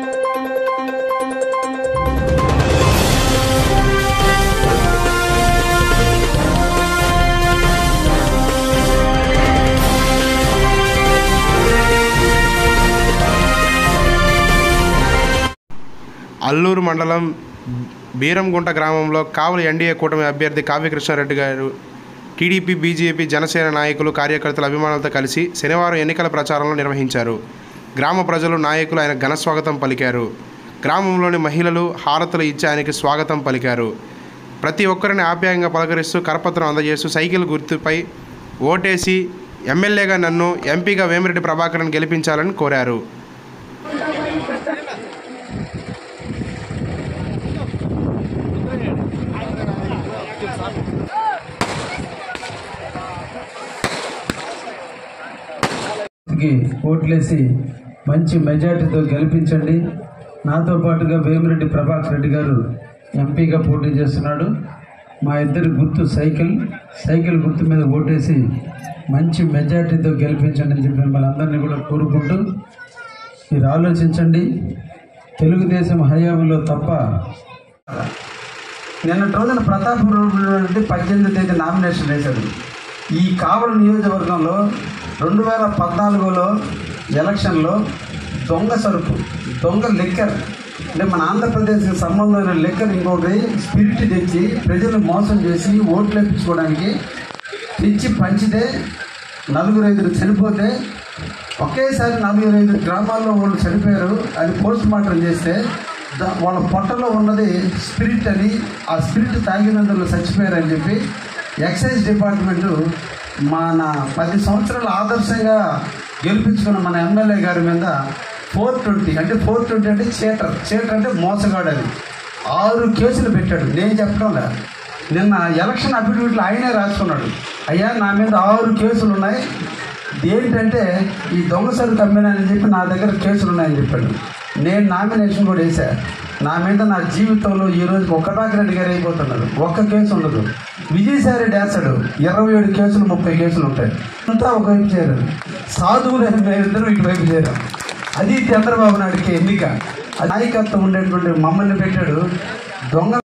అల్లూరు మండలం బీరంగుంట గ్రామంలో కావలి ఎన్డీఏ కూటమి అభ్యర్థి కావ్య కృష్ణారెడ్డి గారు టీడీపీ, బీజేపీ, జనసేన నాయకులు, కార్యకర్తల అభిమానులతో కలిసి శనివారం ఎన్నికల ప్రచారంలో నిర్వహించారు. గ్రామ ప్రజలు, నాయకులు ఆయన ఘన స్వాగతం పలికారు. గ్రామంలోని మహిళలు హారతులు ఇచ్చి ఆయనకి స్వాగతం పలికారు. ప్రతి ఒక్కరిని ఆప్యాయంగా పలకరిస్తూ కరపత్రం అందజేస్తూ సైకిల్ గుర్తుపై ఓటేసి ఎమ్మెల్యేగా నన్ను, ఎంపీగా వేమిరెడ్డి ప్రభాకర్ను గెలిపించాలని కోరారు. ఓట్లేసి మంచి మెజార్టీతో గెలిపించండి. నాతో పాటుగా వేమిరెడ్డి ప్రభాకర్ రెడ్డి గారు ఎంపీగా పోటీ చేస్తున్నాడు. మా ఇద్దరి గుర్తు సైకిల్ గుర్తు మీద ఓటేసి మంచి మెజార్టీతో గెలిపించండి అని చెప్పి మిమ్మల్ని అందరినీ కూడా కోరుకుంటూ, మీరు ఆలోచించండి. తెలుగుదేశం హయాంలో తప్ప నిన్నటి రోజున ప్రతాపపురం 18వ తేదీ నామినేషన్ వేశాడు. ఈ కావలి నియోజకవర్గంలో 2014లో ఎలక్షన్లో దొంగ సరుకు, దొంగ లిక్కర్, అంటే మన ఆంధ్రప్రదేశ్కి సంబంధమైన లిక్కర్ ఇంకొకటి స్పిరిట్ తెచ్చి ప్రజలను మోసం చేసి ఓట్లు వేయించుకోవడానికి తెచ్చి పంచితే 4-5 చనిపోతే, ఒకేసారి 4-5 గ్రామాల్లో వాళ్ళు చనిపోయారు. అది పోస్ట్ మార్టం చేస్తే వాళ్ళ పొట్టలో ఉన్నది స్పిరిట్ అని, ఆ స్పిరిట్ తాగినందులో చచ్చిపోయారని చెప్పి ఎక్సైజ్ డిపార్ట్మెంటు మన 10 సంవత్సరాలు ఆదర్శంగా గెలిపించుకున్న మన ఎమ్మెల్యే గారి మీద 420 అంటే చీటర్ అంటే మోసగాడు అని 6 కేసులు పెట్టాడు. నేను చెప్పడంలే, నిన్న ఎలక్షన్ అఫిడవిట్లో ఆయనే రాసుకున్నాడు. అయ్యా, నా మీద 6 కేసులు ఉన్నాయి, ఏంటంటే ఈ దొంగ సరుకు అమ్మినానని చెప్పి నా దగ్గర కేసులు ఉన్నాయని చెప్పాడు. నేను నామినేషన్ కూడా వేశాను. నా మీద నా జీవితంలో ఈరోజు ప్రభాకర్ రెడ్డి గారు అయిపోతున్నారు, ఒక్క కేసు ఉండదు. విజయసాయిరెడ్డి వేస్తాడు 27 కేసులు 30 కేసులు ఉంటాయి. అంతా ఒకవైపు చేరారు, సాధువులు మేమిద్దరం ఇటువైపు చేరాం. అది చంద్రబాబు నాయుడికి ఎన్నిక, నాయకత్వం ఉండేటువంటి మమ్మల్ని పెట్టాడు. దొంగ